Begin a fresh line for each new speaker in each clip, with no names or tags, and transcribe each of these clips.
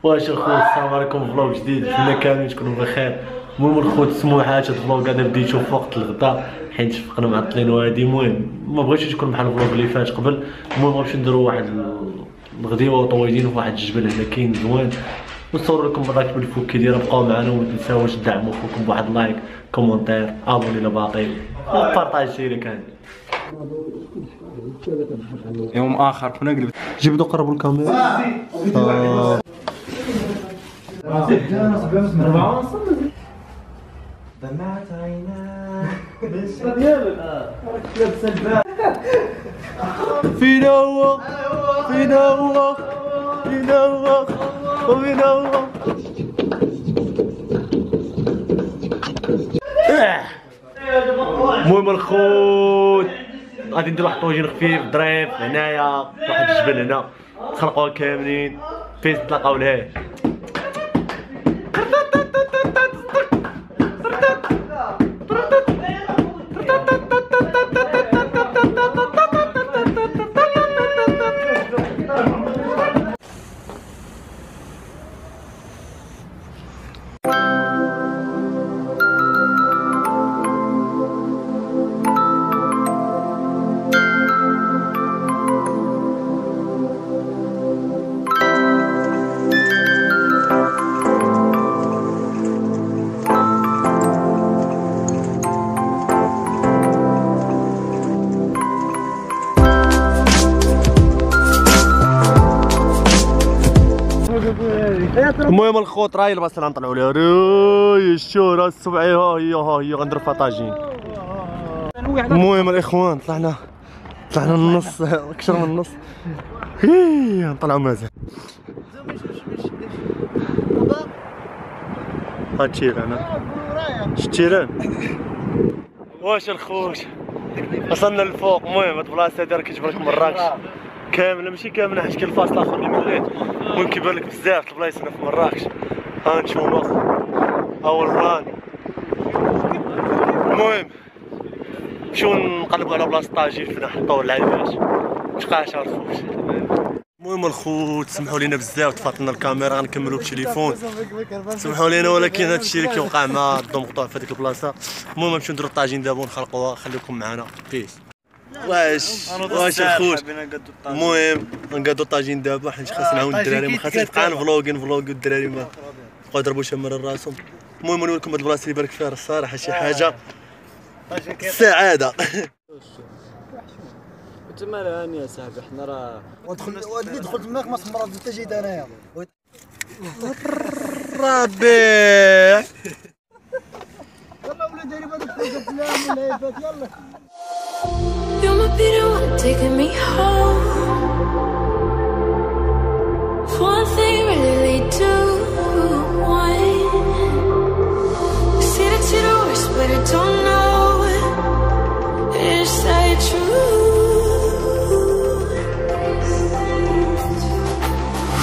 واش الخوت السلام عليكم فلوق جديد، نتمنى كاملين تكونوا بخير. المهم الخوت السموحات، هاد الفلوق هذا بديتو في وقت الغدا حيت شفقنا معطلين وهادي. المهم ما بغيتش تكون بحال الفلوق اللي فات قبل. المهم غنمشيو نديرو واحد الغديوه طويلين في واحد الجبل هنا كاين زوين، ونصور لكم الراكب الفوكي ديالها. بقاو معنا وما تنساوش تدعموا خوكم بواحد لايك، كومونتير، ابوني الا باقي، وبارطاجي الا كان.
يوم اخر كنا قلبت
جبدوا قربوا الكاميرا.
دمعت عيناه بالشرب ديالك لابس الباب.
فينا هو فينا هو فينا هو وفينا هو. المهم الخوت غادي ندير واحد طوجين خفيف ظريف هنايا واحد الجبل هنا، خلقوها كاملين فين تلاقاو لهيه. المهم الخوت راهي البصله غنطلعوا ليها، راهي الشهره السبعيه ها هي غنديروا فيها طاجين. المهم الاخوان طلعنا النص، اكثر من النص، نطلعوا مازال. هادشي انا التيران. واش الخوت وصلنا للفوق. المهم هاد البلاصه هادي راه كتجبر لك مراكش كامله، ماشي كامله حيت كاين الفاصل اخر اللي مليت. المهم كيبان لك بزاف البلايص هنا في مراكش. ها نتوما اول بلان. المهم نمشيو نقلبوا على بلاصه طاجين فين نحطوا العيبات متبقاش عارفوش. المهم الخوت سمحوا لينا بزاف تفاطلنا الكاميرا، غنكملوا بالتليفون سمحوا لينا، ولكن هادشي اللي كيوقع مع الضو مقطوع في هذيك البلاصه. المهم نمشيو نديروا الطاجين دابا ونخلقوها. خليكم معنا بيس. واش الخوت المهم نقادو الطاجين دابا حيت خاصنا نعاون الدراري، ما خاصناش نبقى نفلوغ الدراري ما بقاو يضربوا شمال راسهم. المهم نوريكم هاد البلاصه اللي بارك فيها الصراحه شي حاجه السعاده.
تما راني يا صاحبي حنا راه
اللي دخل تماك ما صمرات انت جيت انايا
ربي.
يلا ولاد دايرين هذوك الافلام والهيفات يلا.
You're my Peter one, taking me home. One thing really lead to one. See that you're the worst, but I don't know. Is that true?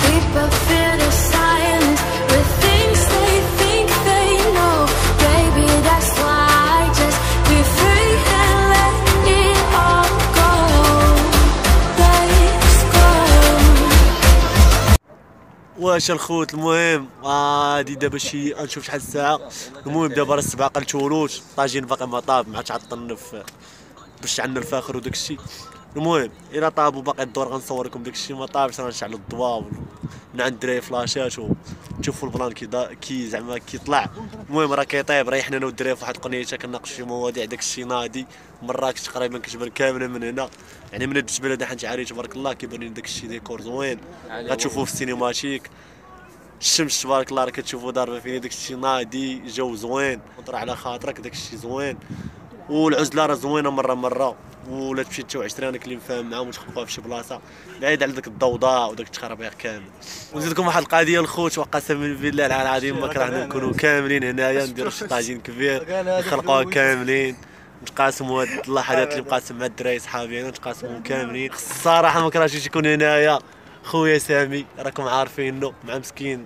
We both feel the silence with things they think they know. Baby, that's why I just be free and let it all go. Let's go.
واش الخوت المهم غادي دابا شي نشوف شحال الساعه. المهم دابا راه 7 قلتولوش الطاجين باقي ما طاب، ما عادش عطلنا في باش عندنا الفاخر وداك الشيء. المهم الا طاب وباقي الدور غنصور لكم داك الشيء، ما طابش غنشعلوا الضواء من عند الدراري فلاشات وتشوفوا البلان كي زعما كيطلع. المهم راه كيطيب، ريحنا انا والدراري فواحد القنيته كناقشوا في مواضيع داك الشيء ناضي. مراكش تقريبا كتبان كامله من هنا، يعني من هاد الجبل هذا حيت عاري تبارك الله كيبان لنا داك الشيء ديكور زوين غتشوفوه في السينماتيك. الشمس تبارك الله راه كتشوفوا ضاربه فينا داك الشيء ناضي، جو زوين وطرا على خاطرك داك الشيء زوين. والعزله راه زوينه مره ولا تمشي انت وعشرانك اللي مفاهم معاهم وتخلقوها في شي بلاصه بعيد على داك الضوضاء وداك التخربيق كامل. ونزيدكم واحد القضيه الخوت، وقسما بالله العظيم ما كرهنا نكونوا كاملين هنايا نديروا شي طاجين كبير نخلقوها كاملين، نتقاسموا هاد اللحظات اللي مقاسم مع الدراري صحابي انا نتقاسموا كاملين. الصراحه ما كرهتش يكون هنايا خويا سامي، راكم عارفينه مع مسكين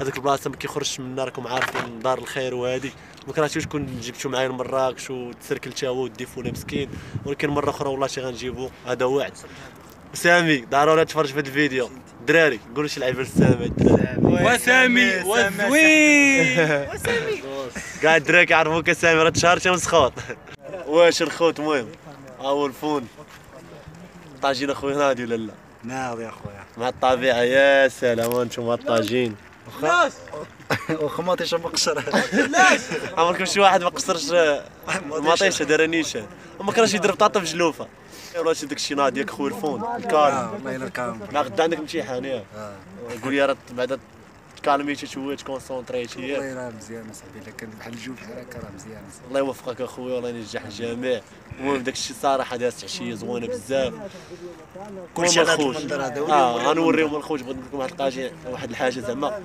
هذيك البلاصه ما كيخرجش منا، راكم عارفين دار الخير وهادي. ما كرهتوش كون جبتو معايا لمراكش وتسركل تا هو ودي فولا مسكين، ولكن مره اخرى والله شي غنجيبو، هذا وعد. سامي ضروري تفرج في هذا الفيديو. دراري قولوا شي لعيبه لسامي
وسامي وزوين.
كاع الدراري كيعرفوك سامي راه تشهرت مسخوط. واش الخوت المهم اول فون طاجين اخويا ناضي ولا لا؟
ناضي يا خويا
مع الطبيعه يا سلام وانتم الطاجين.
واخا ما عطيش مقصر.
عمركم شي واحد ما قصرش ماطيشه دار نيشان وما كرهش يدير بطاطا في جلوفه ولا شي داك الشي ناضي ديالك خويا الفون الكالم.
الله يلا الكالم.
لا غدا عندك امتحان ياك قول لي راه بعدا تكالميتي شويه تكونسونطريتي
والله
ياك.
راه مزيان اصاحبي الا كان بحال الجو بحال هكا راه مزيان.
الله يوفقك اخويا والله ينجح الجميع. المهم داك الشيء صراحه دازت عشيه زوينه بزاف.
كلشي على هذا المنظر هذا.
غنوريهم الخوت بغيت نقول لكم واحد الحاجه زعما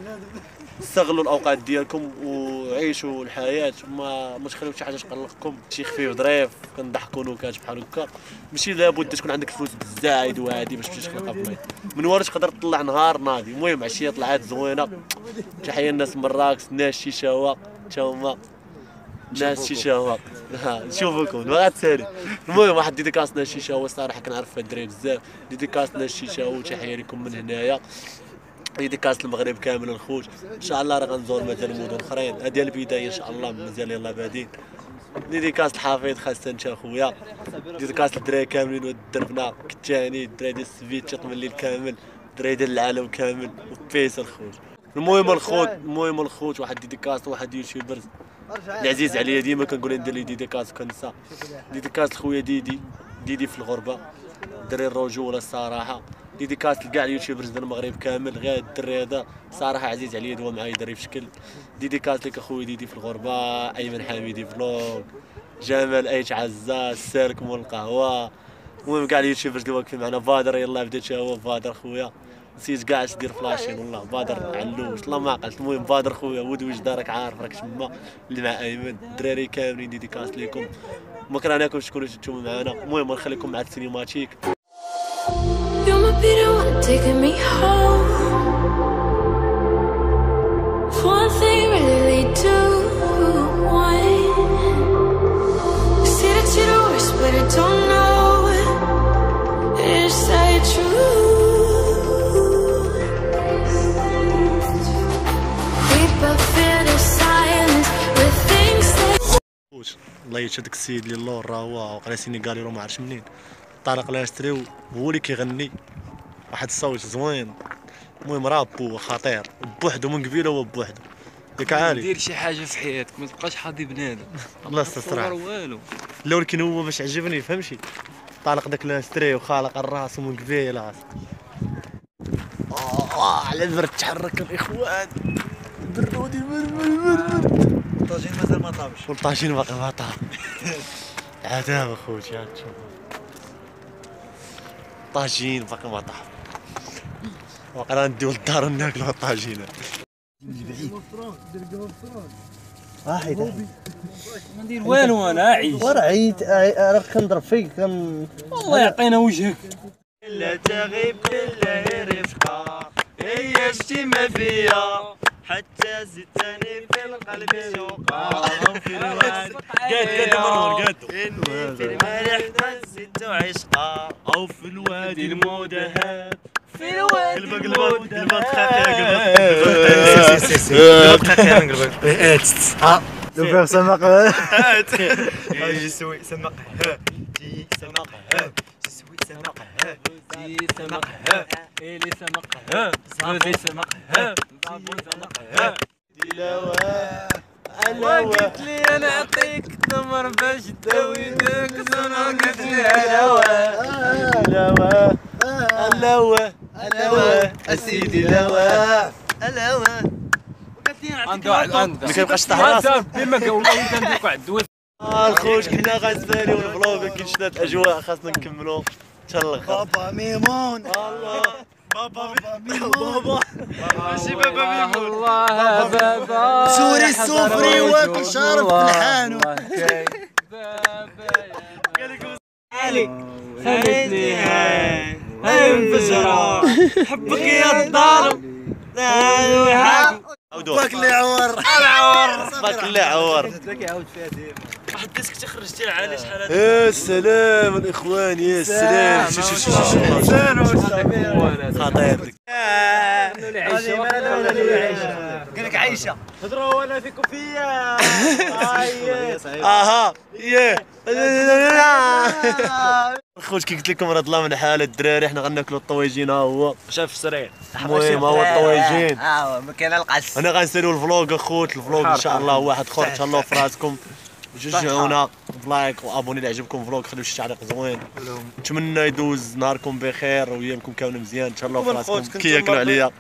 استغلوا الاوقات ديالكم وعيشوا الحياه ما تخليوش شي حاجه تقلقكم شي خفيف ظريف كنضحكوا نكات بحال هكا. ماشي لابد تكون عندك فلوس بزايد وهادي باش تمشي تخلق بلايص من ورا تقدر تطلع نهار ناضي. المهم عشيه طلعات زوينه. تحيه الناس مراكش ناس شيشاوه تا هما ناس شيشاوه نشوفكم ما غاتسالي. المهم واحد ديديكاس ناس شيشاوه الصراحه كنعرف هاد الدراري بزاف. ديديكاس ناس شيشاوه وتحيه لكم من هنايا. ديديكاس المغرب كامل الخوت ان شاء الله راه غنزور مثلا مدن اخرين هذه البدايه ان شاء الله مازال يلاه بادين. ديديكاس الحفيظ خاصة انت اخويا. ديديكاس الدراري كاملين ودربنا كتاني الدراري ديال السفيت تيقم الليل كامل الدراري ديال العالم كامل وبيس الخوت. المهم الخوت واحد ديديكاس واحد يوتيوبرز العزيز عليا ديما كنقول ندير ليه ديديكاس وكنسى. ديديكاس الخويا ديدي في الغربه الدري الرجوله الصراحه. ديديكاس لكاع اليوتيوبرز ديال المغرب كامل غير الدري هذا صراحه عزيز عليا دوا معايا دري في شكل. ديديكاس لك اخويا ديدي في الغربه ايمن حميدي فلوغ جمال ايش عزه السالك مول القهوه. المهم كاع اليوتيوبرز اللي واقفين معنا بادر يلاه بديت هو بادر خويا نسيت كاع اش دير فلاشين والله بادر علوش والله ما عقلت. المهم بادر خويا ودويش دارك عارف راك تما اللي مع ايمن الدراري كاملين ديديكاس ليكم ما كرهناكمش تكونوا نتوما معنا. المهم نخليكم مع السينماتيك.
You're my Peter one taking me home. One thing really lead to one. Say that you're the worst, but I don't know. Is that true? We both feel the silence with things that.
الله يشهدك السيد اللي اللور راه هو وقال سينيغالي راه ما عرفتش منين. طارق لاستري هو اللي كيغني واحد الصوت زوين. المهم رابو خطير بوحدو من قبيله هو بوحدو ياك عالي.
دير شي حاجه في حياتك ما تبقاش حاضي بنادم.
الله يستر
والو
لا ولكن هو باش عجبني فهمتي طالق داك لاستري وخالق الراس من قبيله على البرد تحرك الاخوان برودي برد.
الطاجين مازال ما طابش
والطاجين باقي ما طاب. عذاب اخوتي هاد تشوف طاجين باقي ما طاب وقرا نديو للدار ناكلو الطاجين.
واحد
ما ندير والو انا عايش
ورا عييت راه كنضرب فيك
والله يعطينا وجهك.
لا تغيب بالله رفقة هي الشتيمة فيا حتى زدتني في القلب شوقا في الواد
قاد مروان قاد
إني في المالح زدت عشقا أو في الوادي المدهب في الوادي
قلبك
لو فيغ سمق
جي سوي سمق جي سمق جي سمق
جي سمق إلي سمق زودي سمق بابو سمق قلت لي انا اعطيك تمر باش تداوي داك زنا قلت لي
اللوا
اسيدي لوا اللوا
عنده
ما كيبقاش تحت راسك
بما والله وانت نديك واحد الدواء.
الخوت حنا غنساليو الفلوق كيشنا الاجواء خاصنا نكملوا حتى الاخر.
بابا ميمون
الله بابا بابا ماشي بابا ميمون
الله بابا
سوري السفري واكل شارب في الحانو.
علي خليتني هاي انفجرة حبك يا الضارب
نعاودوه.
باك اللي عور
باك اللي عور.
واحد الديسك خرجتي عليه شحال هذا.
يا سلام الاخوان يا سلام. شوف خطير.
قال لك عايشه
هضروا وانا فيكم فيا.
اها ياه خوت كي قلت لكم راه ظلام من حال الدراري حنا غناكلوا الطويجين ها هو
شاف السرير.
المهم هو الطويجين.
ما كاين القص
انا غنساليو الفلوق اخوت الفلوق ان شاء الله واحد اخر تهلاو في راسكم شجعونا بلايك وابوني اللي عجبكم الفلوق خليو شي تعليق زوين نتمنى يدوز نهاركم بخير وايامكم كامله مزيان ان شاء الله في راسكم كي ياكلوا عليا